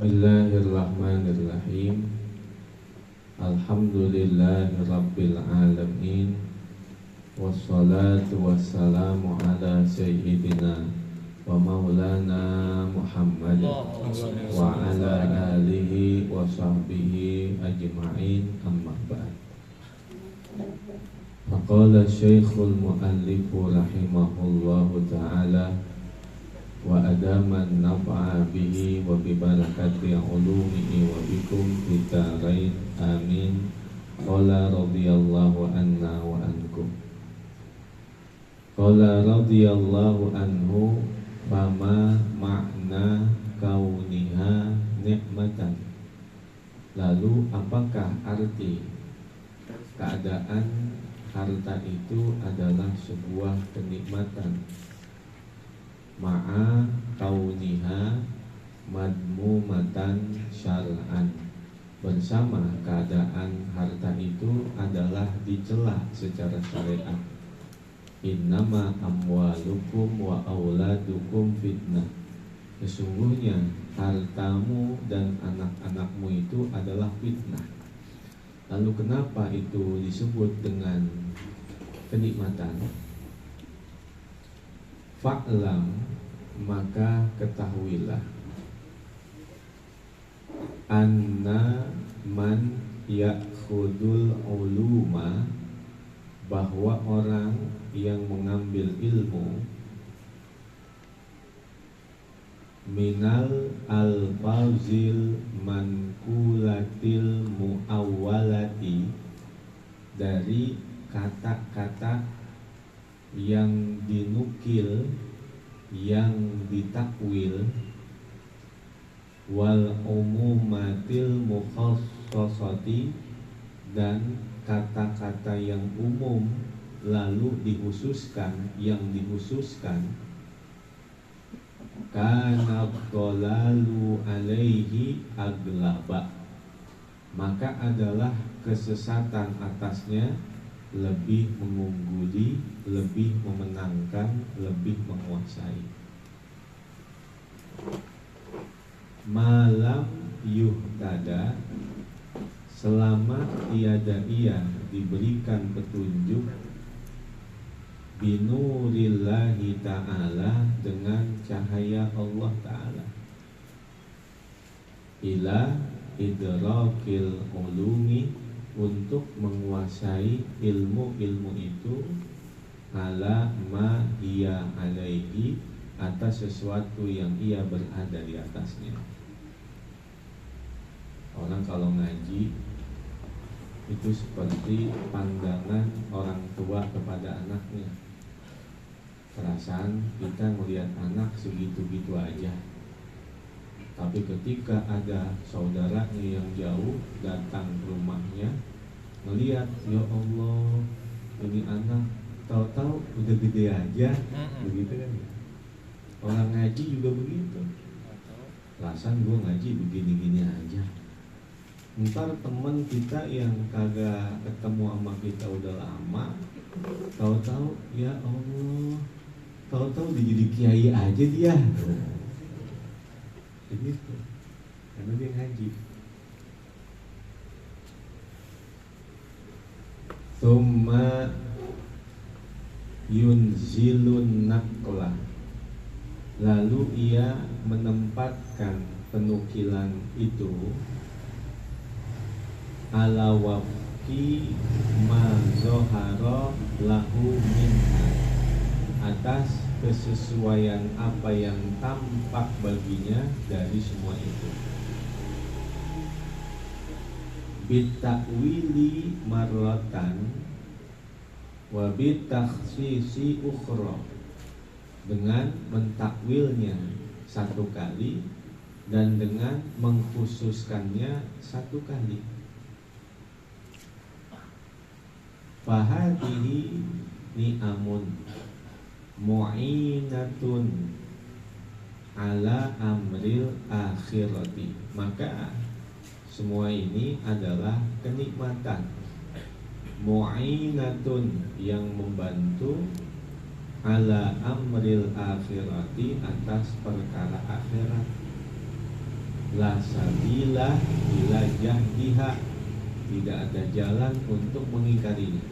Bismillahirrahmanirrahim. Alhamdulillahirabbil alamin. Wassalatu wassalamu ala sayyidina wa maulana Muhammad wa ala alihi wa sahbihi ajma'in, amma ba'd. Faqala Syekhul Mu'allifu rahimahullahu ta'ala wa adaman naf'a bihi wa bi barakati ulumihi wa bikum fitarain, amin. Qala radhiyallahu anna wa ankum. Qala radhiyallahu anhu, fama makna kauniha nikmatan. Lalu apakah arti keadaan harta itu adalah sebuah kenikmatan? Ma'a kauniha madmumatan syar'an, bersama keadaan harta itu adalah dicela secara syariat. Innama amwalukum wa auladukum fitnah. Sesungguhnya hartamu dan anak-anakmu itu adalah fitnah. Lalu kenapa itu disebut dengan kenikmatan? Fa'lam, maka ketahuilah, anna man ya'khudul uluma, bahwa orang yang mengambil ilmu, minal al-fawzil mankulatil muawwalati, dari kata-kata yang dinukil, yang ditakwil, wal umumatil mukhassasati, dan kata-kata yang umum lalu dikhususkan, yang dikhususkan. Kana dhalalu alaihi aglaba, maka adalah kesesatan atasnya lebih mengungguli, lebih memenangkan, lebih menguasai. Malam yuhtada, selama tiada ia diberikan petunjuk, binurillahi ta'ala, dengan cahaya Allah ta'ala, ila idrakil ulumi, untuk menguasai ilmu-ilmu itu, ala ma hiya alaihi, atas sesuatu yang ia berada di atasnya. Orang kalau ngaji itu seperti pandangan orang tua kepada anaknya. Perasaan kita melihat anak segitu-gitu aja, tapi ketika ada saudaranya yang jauh datang ke rumahnya, melihat, ya Allah, ini anak tahu-tahu udah gede aja, begitu kan? Orang ngaji juga begitu. Perasaan gue ngaji begini-gini aja. Ntar temen kita yang kagak ketemu sama kita udah lama, tahu-tahu, ya Allah, tahu-tahu udah jadi kiai aja dia. Begitu, karena dia ngaji. Tsumma yunzilun naqlah, lalu ia menempatkan penukilan itu, ala wafki ma zohara lahu minha, atas kesesuaian apa yang tampak baginya dari semua itu. Bitakwili marratan wa bitakhsisi ukhra, dengan mentakwilnya satu kali dan dengan mengkhususkannya satu kali. Fahadihi ni'amun mu'inatun ala amril akhirati, maka semua ini adalah kenikmatan, mu'inatun, yang membantu, ala amril akhirati, atas perkara akhirat. la sabila ila jahdiha, tidak ada jalan untuk mengingkarinya,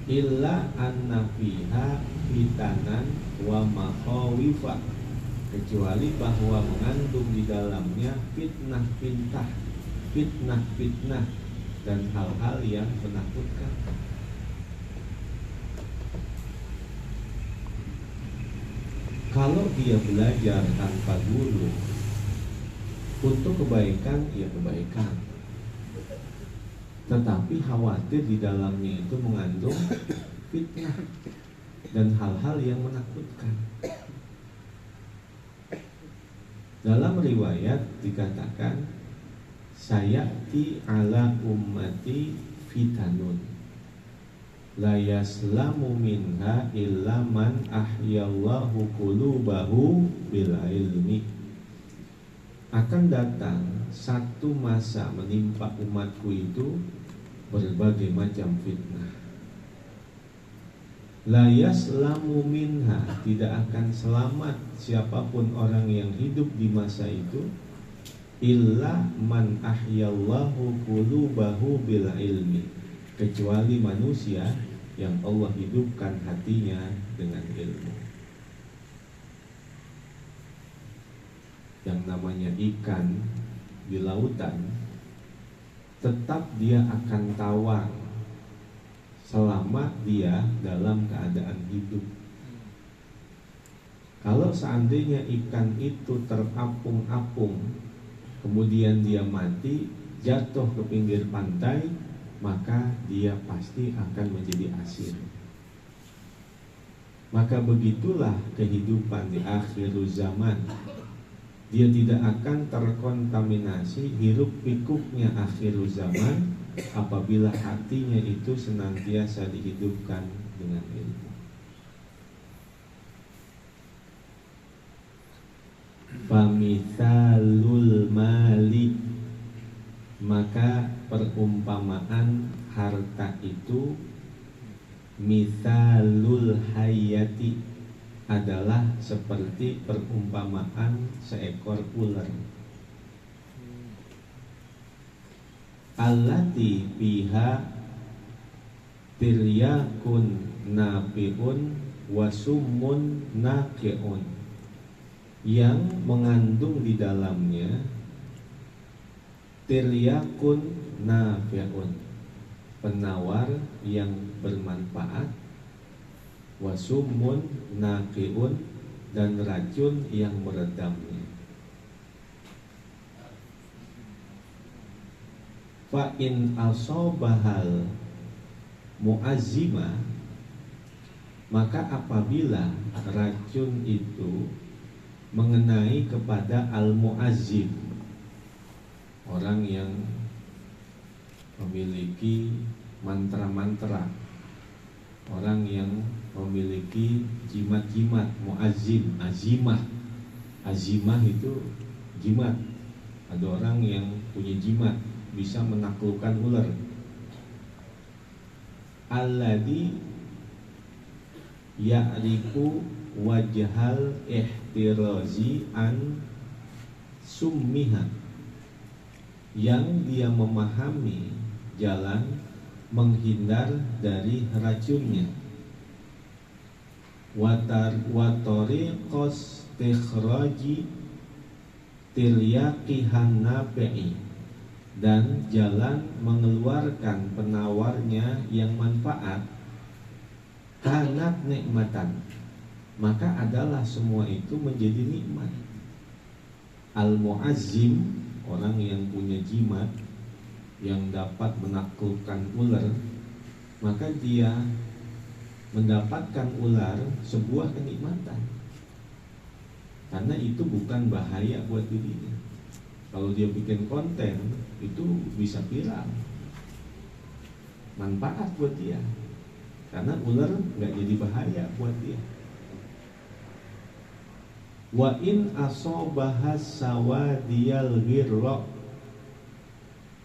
illa anna fiha fitanan wa makhawifa, kecuali bahwa mengandung di dalamnya fitnah-fitnah, fitnah-fitnah dan hal-hal yang menakutkan. Kalau dia belajar tanpa guru untuk kebaikan, ya kebaikan. Tetapi khawatir di dalamnya itu mengandung fitnah dan hal-hal yang menakutkan. Dalam riwayat dikatakan, sayati ala ummati fitanun la yaslamu minha illa man ahyallahu qulubahu bil ilmi. Akan datang satu masa menimpa umatku itu berbagai macam fitnah. La yaslamu minha, tidak akan selamat siapapun orang yang hidup di masa itu, illa man ahyallahu qulubahu bil ilmi, kecuali manusia yang Allah hidupkan hatinya dengan ilmu. Yang namanya ikan di lautan, tetap dia akan tawar selama dia dalam keadaan hidup. Kalau seandainya ikan itu terapung-apung, kemudian dia mati, jatuh ke pinggir pantai, maka dia pasti akan menjadi asin. Maka begitulah kehidupan di akhir zaman. Dia tidak akan terkontaminasi hiruk pikuknya akhir zaman apabila hatinya itu senantiasa dihidupkan dengan ilmu. Famithalul mali, maka perumpamaan harta itu mithalul hayati, adalah seperti perumpamaan seekor ular. Allati biha tiryakun nafiun wasummun naqiun, yang mengandung di dalamnya tiryakun nafiun, penawar yang bermanfaat, wasummun naqiun, dan racun yang meredamnya. Fa in asobahal muazzima, maka apabila racun itu mengenai kepada al-muazzim, orang yang memiliki mantra-mantra, orang yang memiliki jimat-jimat, muazzim, azimah. Azimah itu jimat. Ada orang yang punya jimat, bisa menaklukkan ular. Alladhi ya'rifu wajhal ihtirazi an summiha, yang dia memahami jalan menghindar dari racunnya. Watoriqos tikhraji tilyaqihan nafi'i, dan jalan mengeluarkan penawarnya yang manfaat. Kanat nikmatan, maka adalah semua itu menjadi nikmat. Al-muazzim, orang yang punya jimat yang dapat menaklukkan ular, maka dia mendapatkan ular sebuah kenikmatan, karena itu bukan bahaya buat dirinya. Kalau dia bikin konten, itu bisa viral, manfaat buat dia, karena ular nggak jadi bahaya buat dia. Wa in asobahas sawadiyal ghirra,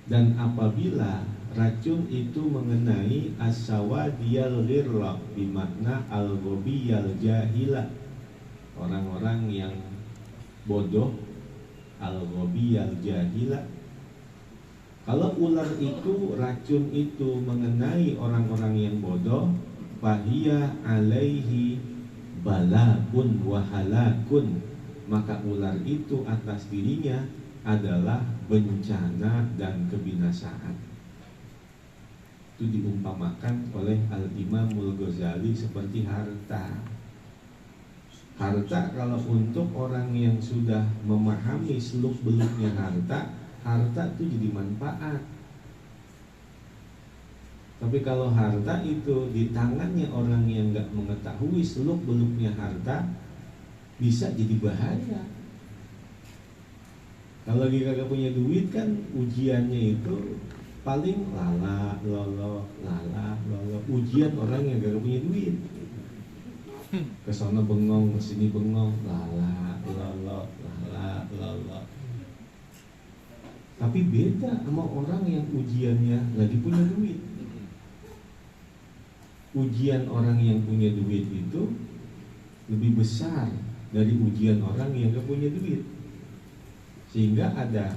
dan apabila racun itu mengenai as-sawadiyal ghirra, bimakna al-ghobiyal jahila, orang-orang yang bodoh al-ghabiyal jahila. Kalau ular itu, racun itu mengenai orang-orang yang bodoh, fahiya alaihi balakun wahalakun, maka ular itu atas dirinya adalah bencana dan kebinasaan. Itu diumpamakan oleh Al-Imamul Ghazali seperti harta. Harta kalau untuk orang yang sudah memahami seluk-beluknya harta, harta itu jadi manfaat. Tapi kalau harta itu di tangannya orang yang nggak mengetahui seluk-beluknya harta, bisa jadi bahaya. Kalau dia kagak punya duit kan ujiannya itu paling lala lolo. Ujian orang yang kagak punya duit. Kesana bengong, kesini bengong, lala lolo. Tapi beda sama orang yang ujiannya lagi punya duit. Ujian orang yang punya duit itu lebih besar dari ujian orang yang gak punya duit. Sehingga ada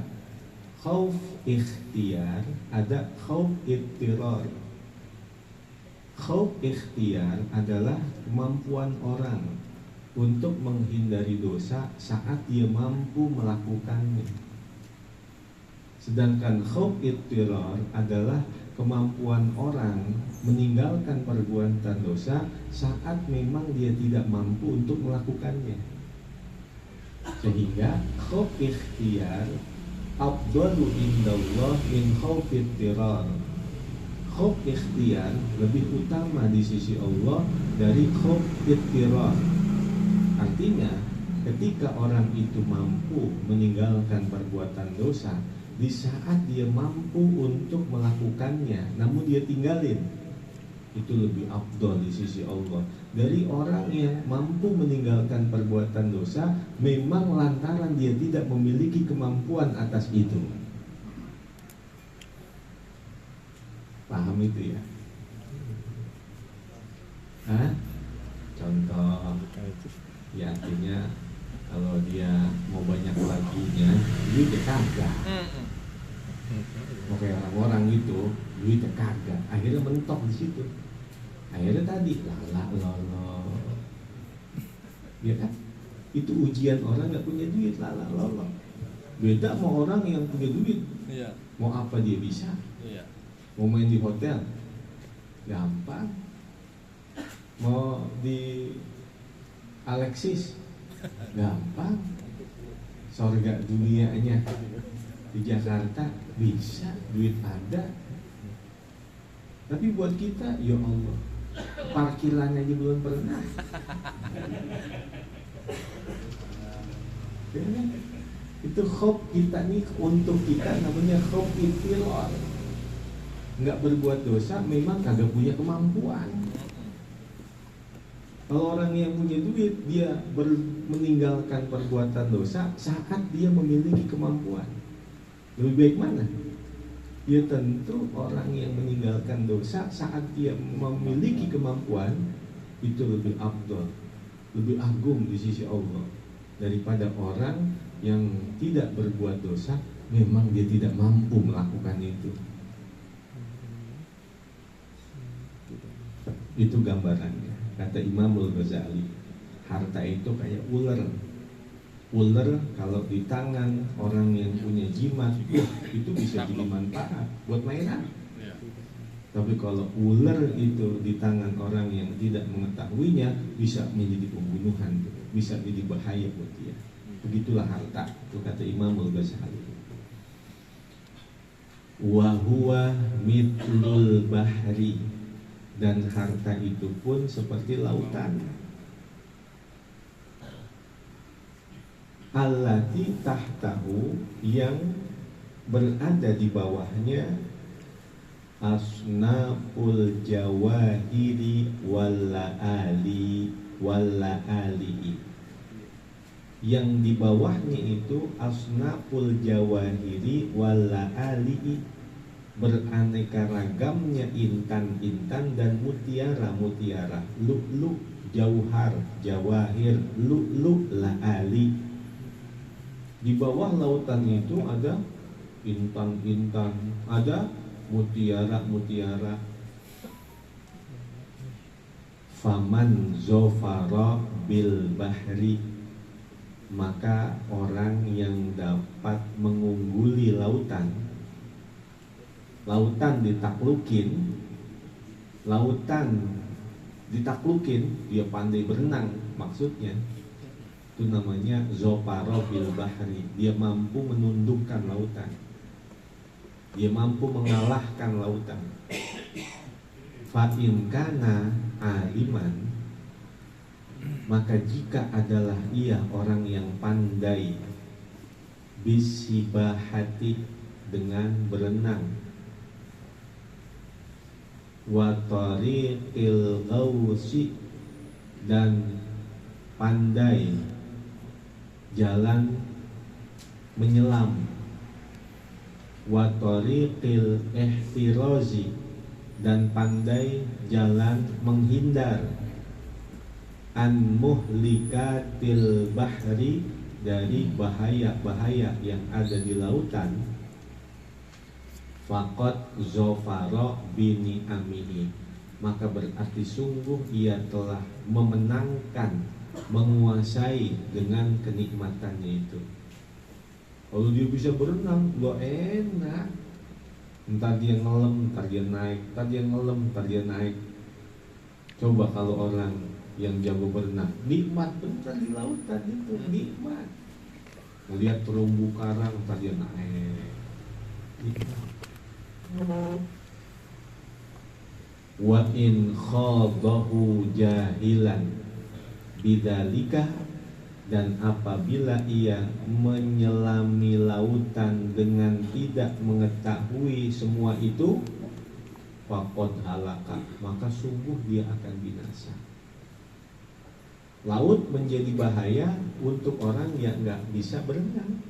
khauf ikhtiar, ada khauf ittirar. Khauf ikhtiar adalah kemampuan orang untuk menghindari dosa saat dia mampu melakukannya. Sedangkan khauf ittirar adalah kemampuan orang meninggalkan perbuatan dosa saat memang dia tidak mampu untuk melakukannya. Sehingga khauf ikhtiar afdalu indallah min khauf ittirar. Khauf ikhtiar lebih utama di sisi Allah dari khauf ittirar. Artinya ketika orang itu mampu meninggalkan perbuatan dosa di saat dia mampu untuk melakukannya, namun dia tinggalin, itu lebih afdal di sisi Allah dari orang yang mampu meninggalkan perbuatan dosa memang lantaran dia tidak memiliki kemampuan atas itu. Paham itu ya? Hah? Contoh ya, artinya kalau dia mau banyak lagunya, duitnya kagak. Mau kayak orang-orang gitu, duitnya kagak. Akhirnya mentok di situ. Akhirnya tadi lala lolo. Ya kan? Itu ujian orang nggak punya duit, lala lolo. Beda sama orang yang punya duit. Iya. Mau apa dia bisa? Iya. Mau main di hotel, gampang. Mau di Alexis, gampang. Sorga dunianya di Jakarta bisa, duit ada. Tapi buat kita, ya Allah, parkiran aja belum pernah. Itu khauf kita nih, untuk kita namanya khauf ittirar. Nggak berbuat dosa memang kagak punya kemampuan. Kalau orang yang punya duit, dia meninggalkan perbuatan dosa saat dia memiliki kemampuan. Lebih baik mana? Ya tentu orang yang meninggalkan dosa saat dia memiliki kemampuan itu lebih afdal, lebih agung di sisi Allah daripada orang yang tidak berbuat dosa memang dia tidak mampu melakukan itu. Itu gambarannya. Kata Imamul Ghazali, harta itu kayak ular. Ular kalau di tangan orang yang punya jimat, itu bisa jadi manfaat buat mainan. Tapi kalau ular itu di tangan orang yang tidak mengetahuinya, bisa menjadi pembunuhan, bisa jadi bahaya buat dia. Begitulah harta, itu kata Imamul Ghazali. Wa huwa mithlul bahri, dan harta itu pun seperti lautan. Allati tahtahu, yang berada di bawahnya asnaful jawahiri walla'ali, yang di bawahnya itu asnaful jawahiri walla'ali, beraneka ragamnya intan-intan dan mutiara-mutiara, lu'lu', jauhar, jawahir, lu'lu', la'ali. Di bawah lautan itu ada intan-intan, ada mutiara-mutiara. Faman zofara bil bahri, maka orang yang dapat mengungguli lautan, lautan ditaklukin, dia pandai berenang maksudnya. Itu namanya zofara bil bahri, dia mampu menundukkan lautan, dia mampu mengalahkan lautan. Fa in kana aliman, maka jika adalah ia orang yang pandai bisibahati, dengan berenang, wa tariqil ghausi, dan pandai jalan menyelam, wa tariqil ihtirazi, dan pandai jalan menghindar, an muhlikatil bahri, dari bahaya-bahaya yang ada di lautan, faqad zofaro bini amihi, maka berarti sungguh ia telah memenangkan, menguasai dengan kenikmatannya itu. Kalau dia bisa berenang, lo enak. Entar dia ngelem, entar dia naik, entar dia ngelem, entar dia naik. Coba kalau orang yang jago berenang, nikmat bener di lautan itu, nikmat. Melihat terumbu karang, entar dia naik, nikmat. Wa in khadahu jahilan bidzalika, dan apabila ia menyelami lautan dengan tidak mengetahui semua itu, faqad halaka, maka sungguh dia akan binasa. Laut menjadi bahaya untuk orang yang nggak bisa berenang.